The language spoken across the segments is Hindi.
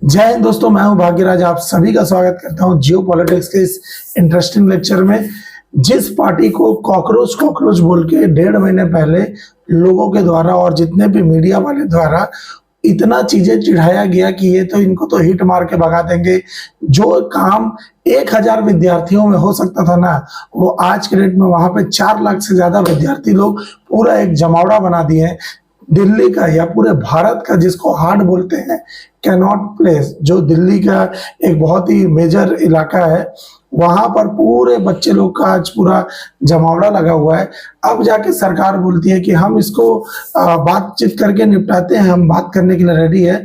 जय हिंद दोस्तों, मैं हूं भाग्यराज। आप सभी का स्वागत करता हूं जियो पॉलिटिक्स के इस इंटरेस्टिंग लेक्चर में। जिस पार्टी को कॉकरोच कॉकरोच बोल के 1.5 महीने पहले लोगों के द्वारा और जितने भी मीडिया वाले द्वारा इतना चीजें चिढ़ाया गया कि ये तो इनको तो हिट मार के भगा देंगे। जो काम 1000 विद्यार्थियों में हो सकता था ना, वो आज के डेट में वहां पे 4 लाख से ज्यादा विद्यार्थी लोग पूरा एक जमावड़ा बना दिए हैं। दिल्ली का या पूरे भारत का, जिसको हार्ट बोलते हैं, कैनॉट प्लेस, जो दिल्ली का एक बहुत ही मेजर इलाका है, वहां पर पूरे बच्चे लोग का आज पूरा जमावड़ा लगा हुआ है। अब जाके सरकार बोलती है कि हम इसको बातचीत करके निपटाते हैं, हम बात करने के लिए रेडी है।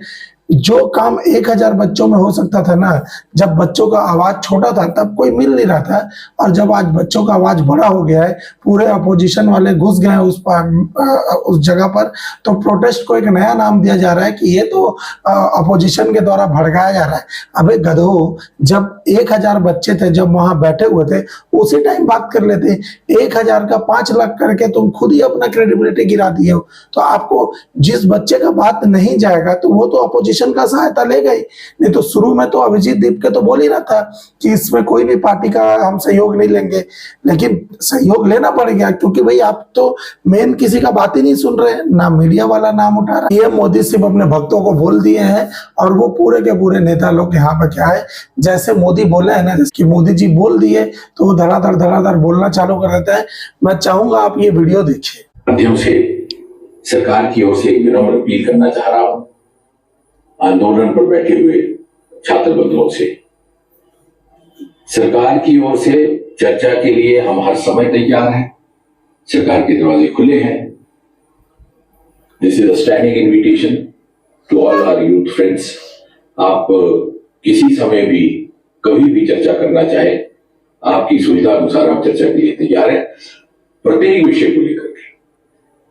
जो काम 1000 बच्चों में हो सकता था ना, जब बच्चों का आवाज छोटा था तब कोई मिल नहीं रहा था, और जब आज बच्चों का आवाज बड़ा हो गया है, पूरे अपोजिशन वाले घुस गए उस जगह पर, तो प्रोटेस्ट को एक नया नाम दिया जा रहा है कि ये तो अपोजिशन के द्वारा भड़काया जा रहा है। अबे गधो, जब 1000 बच्चे थे, जब वहां बैठे हुए थे, उसी टाइम बात कर लेते। 1000 का 5 लाख करके तुम खुद ही अपना क्रेडिबिलिटी गिरा दिए हो। तो आपको जिस बच्चे का बात नहीं जाएगा तो वो तो अपोजिशन का सहायता ले गई। नहीं तो शुरू में तो अभिजीत दीप के तो बोल ही रहा था कि इसमें कोई भी पार्टी का हम सहयोग नहीं लेंगे, लेकिन सहयोग लेना पड़ गया क्योंकि भाई आप तो मेन किसी का बात ही नहीं सुन रहे, ना मीडिया वाला नाम उठा रहा है। ये मोदी सिर्फ अपने भक्तों को बोल दिए हैं, और वो पूरे के पूरे नेता लोग यहाँ पे क्या है, जैसे मोदी बोले हैं ना, जैसे कि मोदी जी बोल दिए तो वो धड़ाधड़ बोलना चालू कर देता है। मैं चाहूंगा आप ये वीडियो देखिए। माध्यम से सरकार की ओर से एक विनम्र अपील करना चाह रहा हूं आंदोलन पर बैठे हुए छात्र बंधुओं से। सरकार की ओर से चर्चा के लिए हम हर समय तैयार हैं। सरकार के दरवाजे खुले हैं। This is a standing invitation to all our youth friends. आप किसी समय भी कभी भी चर्चा करना चाहे, आपकी सुविधा अनुसार हम चर्चा के लिए तैयार हैं। प्रत्येक विषय को लेकर के,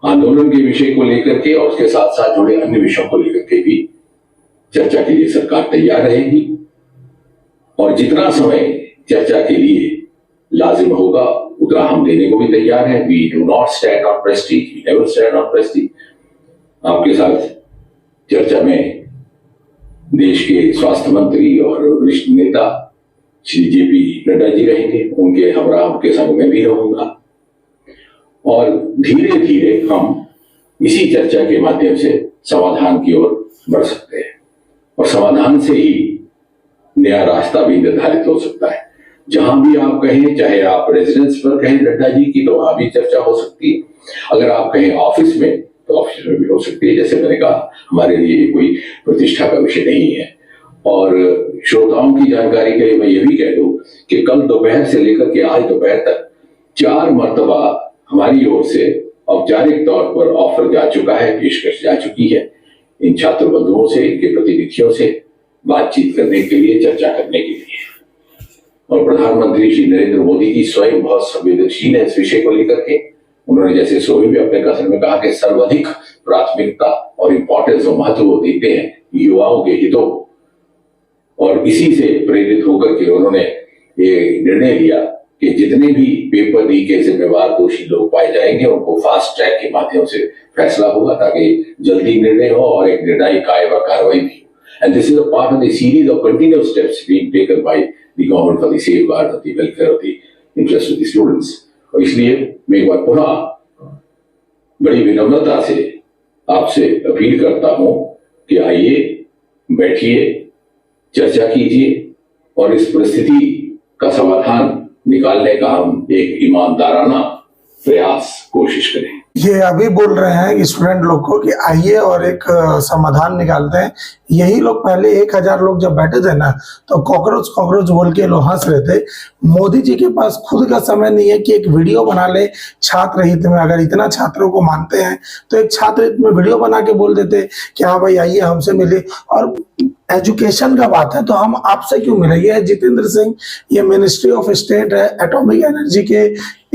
आंदोलन के विषय को लेकर के और उसके साथ साथ जुड़े अन्य विषयों को लेकर के भी चर्चा के लिए सरकार तैयार रहेगी। और जितना समय चर्चा के लिए लाजिम होगा उतना हम देने को भी तैयार हैं। We do not stand on prestige, we never stand on prestige. आपके साथ चर्चा में देश के स्वास्थ्य मंत्री और वरिष्ठ नेता श्री जेपी नड्डा जी रहेंगे। उनके हमरा उनके संग में भी रहूंगा, और धीरे धीरे हम इसी चर्चा के माध्यम से समाधान की ओर बढ़ सकते हैं, और समाधान से ही नया रास्ता भी निर्धारित हो सकता है। जहां भी आप कहें, चाहे आप रेजिडेंस पर कहें नड्डा जी की, तो वहां भी चर्चा हो सकती है। अगर आप कहें ऑफिस में, तो ऑफिस में भी हो सकती है। जैसे मैंने कहा, हमारे लिए कोई प्रतिष्ठा का विषय नहीं है। और श्रोताओं की जानकारी के लिए मैं ये भी कह दूं कि कल दोपहर से लेकर के आज दोपहर तक 4 मरतबा हमारी ओर से औपचारिक तौर पर ऑफर जा चुका है, पेशकश जा चुकी है इन छात्र बंधुओं से, इनके प्रतिनिधियों से बातचीत करने के लिए, चर्चा करने के लिए। और प्रधानमंत्री श्री नरेंद्र मोदी जी स्वयं बहुत संवेदनशील है इस विषय को लेकर के। उन्होंने जैसे सोहे भी अपने कथन में कहा कि सर्वाधिक प्राथमिकता और इंपॉर्टेंस और महत्व वो देते हैं युवाओं के हितों को, और इसी से प्रेरित होकर के उन्होंने ये निर्णय लिया कि जितने भी पेपर लीक के जिम्मेवार दोषी लोग पाए जाएंगे उनको फास्ट ट्रैक के माध्यम से फैसला होगा, ताकि जल्दी निर्णय हो और एक निर्णायक कार्रवाई भी हो। And this is a part of the series of continuous steps being taken by the government for the safeguard of the welfare of the interest of the students. और इसलिए मैं एक बार पुनः बड़ी विनम्रता से आपसे अपील करता हूं कि आइए, बैठिए, चर्चा कीजिए, और इस परिस्थिति का समाधान निकालने का हम एक ईमानदाराना प्रयास कोशिश करें। ये अभी बोल रहे हैं स्टूडेंट लोग को कि आइए और एक समाधान निकालते हैं। यही लोग पहले 1000 लोग जब बैठे थे ना, तो कॉकरोच कॉकरोच बोल के लोग हंस रहे थे। मोदी जी के पास खुद का समय नहीं है कि एक वीडियो बना ले छात्र हित में। अगर इतना छात्रों को मानते हैं तो एक छात्र हित में वीडियो बना के बोल देते कि हाँ भाई आइए हमसे मिले। और एजुकेशन का बात है तो हम आपसे क्यों मिले? ये जितेंद्र सिंह, ये मिनिस्ट्री ऑफ स्टेट है, एटॉमिक एनर्जी के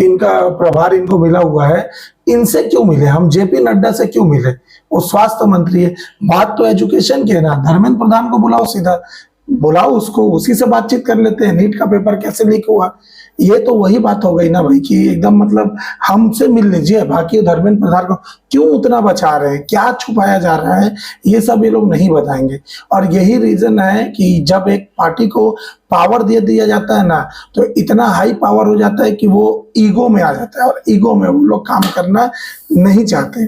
इनका प्रभार इनको मिला हुआ है, इनसे क्यों मिले? हम जेपी नड्डा से क्यों मिले? वो स्वास्थ्य मंत्री है। बात तो एजुकेशन की है ना। धर्मेंद्र प्रधान को बुलाओ, सीधा बुलाओ उसको, उसी से बातचीत कर लेते हैं। नीट का पेपर कैसे लीक हुआ, ये तो वही बात हो गई ना भाई कि एकदम मतलब हमसे मिल लीजिए, बाकी धर्मेंद्र प्रधान को क्यों उतना बचा रहे हैं, क्या छुपाया जा रहा है, ये सब ये लोग नहीं बताएंगे। और यही रीजन है कि जब एक पार्टी को पावर दे दिया जाता है ना, तो इतना हाई पावर हो जाता है कि वो ईगो में आ जाता है, और ईगो में वो लोग काम करना नहीं चाहते।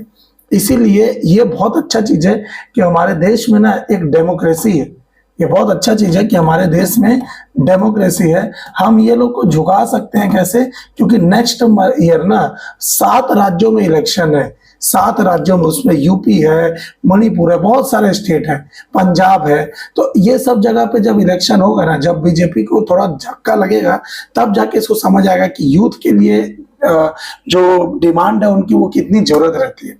इसीलिए ये बहुत अच्छा चीज है कि हमारे देश में ना एक डेमोक्रेसी है। ये बहुत अच्छा चीज है कि हमारे देश में डेमोक्रेसी है। हम ये लोग को झुका सकते हैं कैसे, क्योंकि नेक्स्ट ईयर ना 7 राज्यों में इलेक्शन है, 7 राज्यों में, उसमें यूपी है, मणिपुर है, बहुत सारे स्टेट है, पंजाब है। तो ये सब जगह पे जब इलेक्शन होगा ना, जब बीजेपी को थोड़ा झटका लगेगा, तब जाके इसको समझ आएगा कि यूथ के लिए जो डिमांड है उनकी वो कितनी जरूरत रहती है।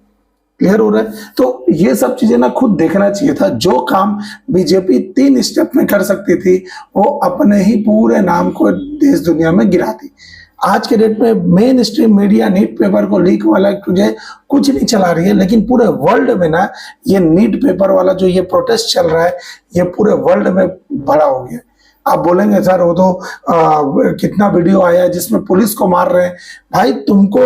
क्लियर हो रहा है? तो ये सब चीजें ना खुद देखना चाहिए था। जो काम बीजेपी 3 स्टेप में कर सकती थी, वो अपने ही पूरे नाम को देश दुनिया में गिरा दी। आज के डेट में main stream media NEET paper को लीक वाला तुझे कुछ नहीं चला रही है, लेकिन पूरे वर्ल्ड में ना ये नीट पेपर वाला जो ये प्रोटेस्ट चल रहा है, ये पूरे वर्ल्ड में बड़ा हो गया। आप बोलेंगे सर वो तो कितना वीडियो आया है जिसमें पुलिस को मार रहे हैं। भाई तुमको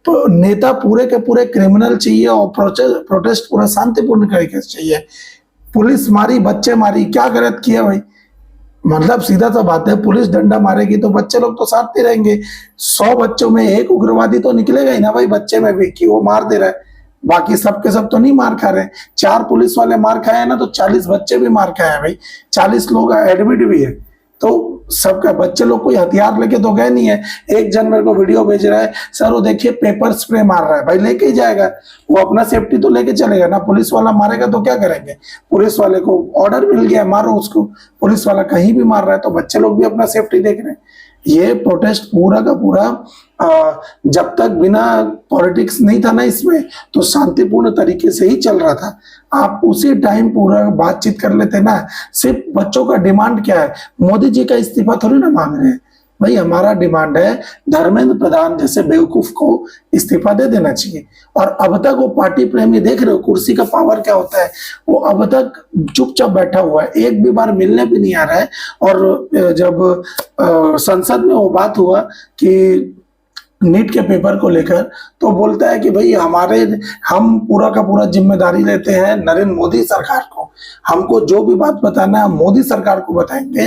तो नेता पूरे के पूरे क्रिमिनल चाहिए और प्रोटेस्ट पूरा शांतिपूर्ण तरीके से चाहिए। पुलिस मारी, बच्चे मारी, क्या गलत किया भाई? मतलब सीधा सा बात है, पुलिस डंडा मारेगी तो बच्चे लोग तो साथ ही रहेंगे। 100 बच्चों में एक उग्रवादी तो निकलेगा ही ना भाई, बच्चे में भी, कि वो मार दे रहा है। बाकी सब के सब तो नहीं मार खा रहे। 4 पुलिस वाले मार खाए हैं ना, तो 40 बच्चे भी मार खाए हैं भाई, 40 लोग एडमिट भी है। तो सबका बच्चे लोग कोई हथियार लेके तो गए नहीं है। एक जन मेरे को वीडियो भेज रहा है, सर वो देखिए पेपर स्प्रे मार रहा है। भाई लेके ही जाएगा, वो अपना सेफ्टी तो लेके चलेगा ना। पुलिस वाला मारेगा तो क्या करेंगे? पुलिस वाले को ऑर्डर मिल गया, मारो उसको। पुलिस वाला कहीं भी मार रहा है, तो बच्चे लोग भी अपना सेफ्टी देख रहे हैं। ये प्रोटेस्ट पूरा का पूरा जब तक बिना पॉलिटिक्स नहीं था ना इसमें, तो शांतिपूर्ण तरीके से ही चल रहा था। आप उसी टाइम पूरा बातचीत कर लेते ना। सिर्फ बच्चों का डिमांड क्या है? मोदी जी का इस्तीफा थोड़ी ना मांग रहे हैं भाई, हमारा डिमांड है धर्मेंद्र प्रधान जैसे बेवकूफ को इस्तीफा दे देना चाहिए। और अब तक वो पार्टी प्रेमी, देख रहे हो कुर्सी का पावर क्या होता है, वो अब तक चुपचाप बैठा हुआ है, एक भी बार मिलने भी नहीं आ रहा है। और जब संसद में वो बात हुआ कि नीट के पेपर को लेकर, तो बोलता है कि भाई हम पूरा का पूरा जिम्मेदारी लेते हैं नरेंद्र मोदी सरकार को, हमको जो भी बात बताना है मोदी सरकार को बताएंगे।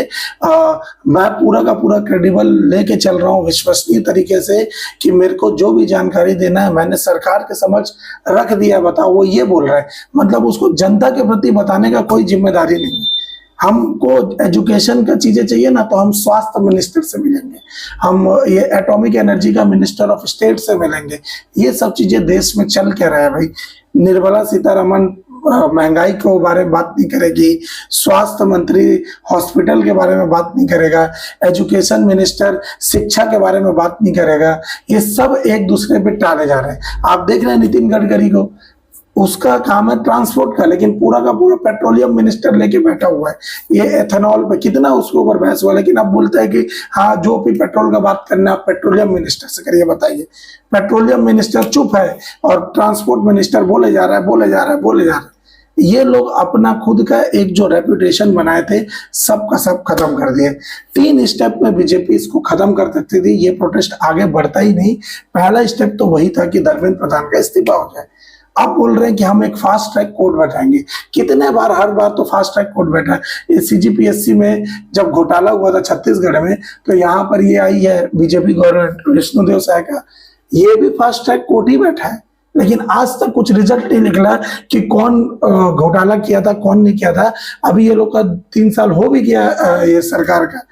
मैं पूरा का पूरा क्रेडिबल लेके चल रहा हूँ, विश्वसनीय तरीके से, कि मेरे को जो भी जानकारी देना है मैंने सरकार के समक्ष रख दिया, बताओ। वो ये बोल रहा है, मतलब उसको जनता के प्रति बताने का कोई जिम्मेदारी नहीं है। हमको एजुकेशन का चीजें चाहिए ना, तो हम स्वास्थ्य मिनिस्टर से मिलेंगे, हम ये एटॉमिक एनर्जी का मिनिस्टर ऑफ स्टेट से मिलेंगे। ये सब चीजें देश में चल क्या रहा है भाई? निर्मला सीतारमण महंगाई के बारे में बात नहीं करेगी, स्वास्थ्य मंत्री हॉस्पिटल के बारे में बात नहीं करेगा, एजुकेशन मिनिस्टर शिक्षा के बारे में बात नहीं करेगा। ये सब एक दूसरे पे टाले जा रहे हैं। आप देख रहे हैं नितिन गडकरी को, उसका काम है ट्रांसपोर्ट का, लेकिन पूरा का पूरा पेट्रोलियम मिनिस्टर लेके बैठा हुआ है। ये एथेनॉल पे कितना उसके ऊपर बहस हुआ, लेकिन अब बोलता है कि हाँ जो भी पेट्रोल का बात करना आप पेट्रोलियम मिनिस्टर से करिए। बताइए, पेट्रोलियम मिनिस्टर चुप है और ट्रांसपोर्ट मिनिस्टर बोले जा रहा है, बोले जा रहा है, बोले जा रहा है। ये लोग अपना खुद का एक जो रेपुटेशन बनाए थे, सबका सब खत्म कर दिए। 3 स्टेप में बीजेपी इसको खत्म कर सकती थी, ये प्रोटेस्ट आगे बढ़ता ही नहीं। पहला स्टेप तो वही था कि धर्मेंद्र प्रधान का इस्तीफा हो जाए। अब बोल रहे हैं कि हम एक फास्ट ट्रैक कोर्ट बैठाएंगे। कितने बार, हर बार तो फास्ट ट्रैक कोर्ट बैठा है। ये सीजीपीएससी में जब घोटाला हुआ था छत्तीसगढ़ में, तो यहाँ पर ये आई है बीजेपी गवर्नमेंट, विष्णुदेव साय का, ये भी फास्ट ट्रैक कोर्ट ही बैठा है। लेकिन आज तक कुछ रिजल्ट नहीं निकला कि कौन घोटाला किया था, कौन नहीं किया था। अभी ये लोग का 3 साल हो भी गया ये सरकार का।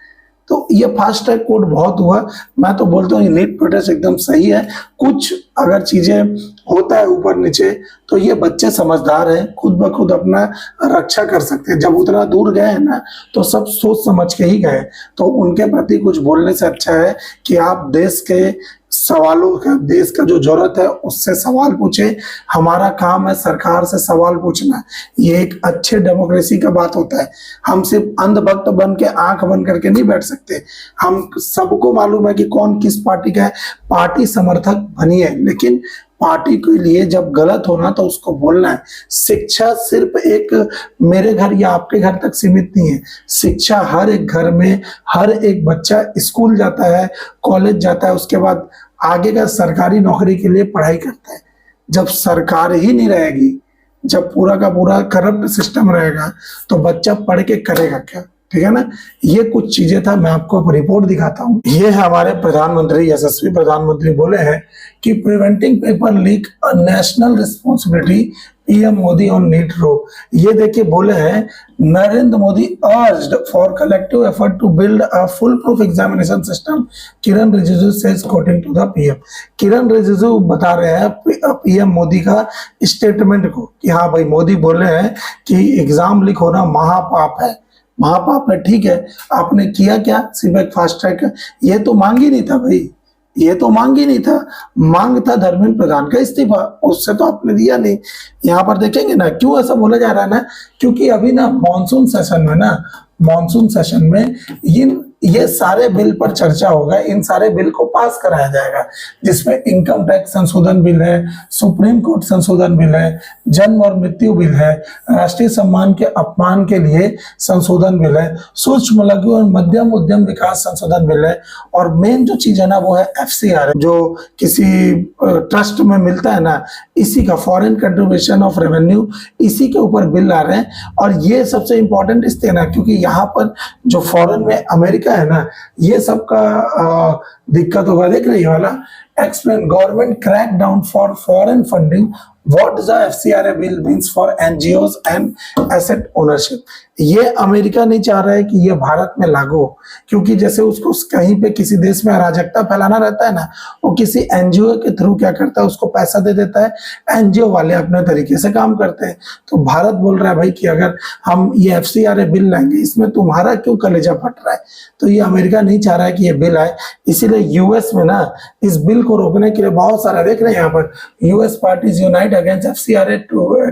तो ये फास्ट ट्रैक कोर्ट बहुत हुआ। मैं तो बोलता हूँ ये नीट प्रोटेस्ट एकदम सही है। कुछ अगर चीजें होता है ऊपर नीचे, तो ये बच्चे समझदार हैं, खुद ब खुद अपना रक्षा कर सकते हैं। जब उतना दूर गए हैं ना, तो सब सोच समझ के ही गए। तो उनके प्रति कुछ बोलने से अच्छा है कि आप देश के सवालों का, देश का जो जरूरत है उससे सवाल पूछे। हमारा काम है सरकार से सवाल पूछना। ये एक अच्छे डेमोक्रेसी का बात होता है। हम सिर्फ अंधभक्त बन के आंख बंद करके नहीं बैठ सकते। हम सबको मालूम है कि कौन किस पार्टी का है, पार्टी समर्थक बनिए, लेकिन पार्टी के लिए जब गलत होना तो उसको बोलना है। शिक्षा सिर्फ एक मेरे घर या आपके घर तक सीमित नहीं है। शिक्षा हर एक घर में, हर एक बच्चा स्कूल जाता है, कॉलेज जाता है, उसके बाद आगे का सरकारी नौकरी के लिए पढ़ाई करता है। जब सरकार ही नहीं रहेगी, जब पूरा का पूरा करप्ट सिस्टम रहेगा, तो बच्चा पढ़ के करेगा क्या? ठीक है ना। ये कुछ चीजें था, मैं आपको अब रिपोर्ट दिखाता हूँ। ये है हमारे प्रधानमंत्री, यशस्वी प्रधानमंत्री बोले हैं कि preventing paper leak a national responsibility, PM Modi on NEET row. ये देखिए बोले हैं, Narendra Modi urged for collective effort to build a foolproof examination system, Kiren Rijiju says quoting to the PM. Kiren Rijiju बता रहे हैं पीएम मोदी का स्टेटमेंट को कि हाँ भाई, मोदी बोले हैं कि एग्जाम लीक होना महापाप है, महापाप है। ठीक है, आपने किया क्या? सिर्फ एक फास्ट ट्रैक, ये तो मांग ही नहीं था भाई, ये तो मांग ही नहीं था। मांग था धर्मेंद्र प्रधान का इस्तीफा, उससे तो आपने दिया नहीं। यहाँ पर देखेंगे ना, क्यों ऐसा बोला जा रहा है ना, क्योंकि अभी ना मानसून सेशन में ना, मानसून सेशन में ये सारे बिल पर चर्चा होगा, इन सारे बिल को पास कराया जाएगा, जिसमें इनकम टैक्स संशोधन बिल है, सुप्रीम कोर्ट संशोधन बिल है, जन्म और मृत्यु बिल है, राष्ट्रीय सम्मान के अपमान के लिए संशोधन बिल है, सूक्ष्म लघु और मध्यम उद्यम विकास संशोधन बिल है, और मेन जो चीज है ना वो है एफसीआर, जो किसी ट्रस्ट में मिलता है ना, इसी का फॉरेन कंट्रीब्यूशन ऑफ रेवेन्यू, इसी के ऊपर बिल आ रहे हैं। और ये सबसे इंपॉर्टेंट इसलिए ना, क्योंकि यहाँ पर जो फॉरेन में अमेरिका है ना, ये सबका दिक्कत होगा। देख रही वाला, explain government crack down for foreign funding, what the FCRA bill means for NGOs and asset ownership. ये अमेरिका नहीं चाह रहा है कि ये भारत में लागू हो, क्योंकि जैसे उसको कहीं पे किसी देश में अराजकता फैलाना रहता है ना, वो किसी एनजीओ के थ्रू क्या करता है, उसको पैसा दे देता है, एनजीओ वाले अपने तरीके से काम करते हैं। तो भारत बोल रहा है भाई कि अगर हम ये एफसीआरए बिल लाएंगे, इसमें तुम्हारा क्यों कलेजा फट रहा है? तो ये अमेरिका नहीं चाह रहा है कि ये बिल आए, इसीलिए यूएस में ना इस बिल को रोकने के लिए बहुत सारा, देख रहे हैं यहाँ पर, US parties unite against FCRA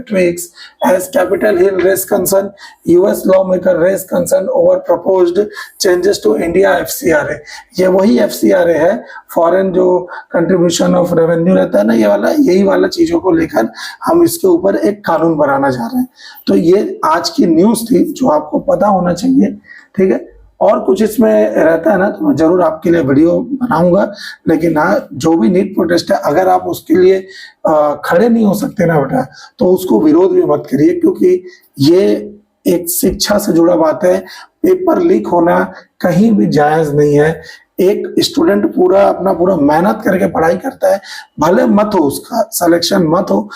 tweaks as Capitol Hill raised concern, US lawmaker raised concern over proposed changes to India FCRA। ये वही FCRA है, फॉरेन जो कंट्रीब्यूशन ऑफ रेवेन्यू रहता है ना, ये वाला, यही वाला चीजों को लेकर हम इसके ऊपर एक कानून बनाना चाह रहे हैं। तो ये आज की न्यूज थी जो आपको पता होना चाहिए। ठीक है, और कुछ इसमें रहता है ना तो मैं जरूर आपके लिए वीडियो बनाऊंगा, लेकिन हाँ, जो भी नीट प्रोटेस्ट है, अगर आप उसके लिए खड़े नहीं हो सकते ना बेटा, तो उसको विरोध भी मत करिए, क्योंकि ये एक शिक्षा से जुड़ा बात है। पेपर लीक होना कहीं भी जायज नहीं है। एक स्टूडेंट अपना पूरा मेहनत करके पढ़ाई करता है, भले मत हो उसका सिलेक्शन, मत हो,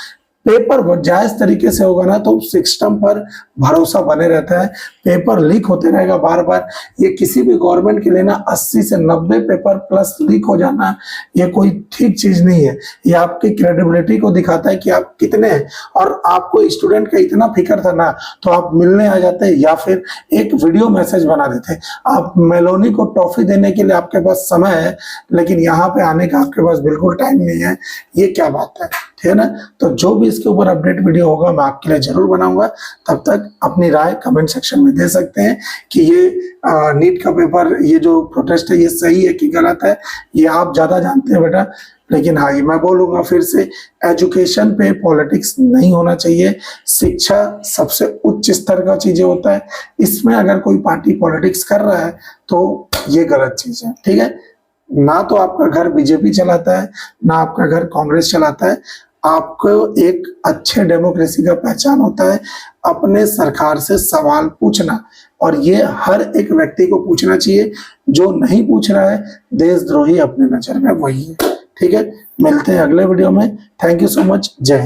पेपर जायज तरीके से होगा ना तो सिस्टम पर भरोसा बने रहता है। पेपर लीक होते रहेगा बार बार, ये किसी भी गवर्नमेंट के लिए ना 80 से 90 पेपर प्लस लीक हो जाना ये कोई ठीक चीज नहीं है। ये आपकी क्रेडिबिलिटी को दिखाता है कि आप कितने हैं। और आपको स्टूडेंट का इतना फिक्र था ना, तो आप मिलने आ जाते या फिर एक वीडियो मैसेज बना देते। आप मेलोनी को टॉफी देने के लिए आपके पास समय है, लेकिन यहाँ पे आने का आपके पास बिल्कुल टाइम नहीं है। ये क्या बात है? ठीक है ना। तो जो भी इसके ऊपर अपडेट वीडियो होगा मैं आपके लिए जरूर बनाऊंगा। तब तक अपनी राय कमेंट सेक्शन में दे सकते हैं कि ये नीट का पेपर, ये जो प्रोटेस्ट है, ये सही है कि गलत है, ये आप ज्यादा जानते हैं बेटा। लेकिन हाँ, ये मैं बोलूंगा फिर से, एजुकेशन पे पॉलिटिक्स नहीं होना चाहिए। शिक्षा सबसे उच्च स्तर का चीजें होता है, इसमें अगर कोई पार्टी पॉलिटिक्स कर रहा है तो ये गलत चीज है। ठीक है, ना तो आपका घर बीजेपी चलाता है, ना आपका घर कांग्रेस चलाता है। आपको एक अच्छे डेमोक्रेसी का पहचान होता है अपने सरकार से सवाल पूछना, और ये हर एक व्यक्ति को पूछना चाहिए। जो नहीं पूछ रहा है, देशद्रोही अपने नजर में वही है। ठीक है, मिलते हैं अगले वीडियो में। थैंक यू सो मच, जय हिंद।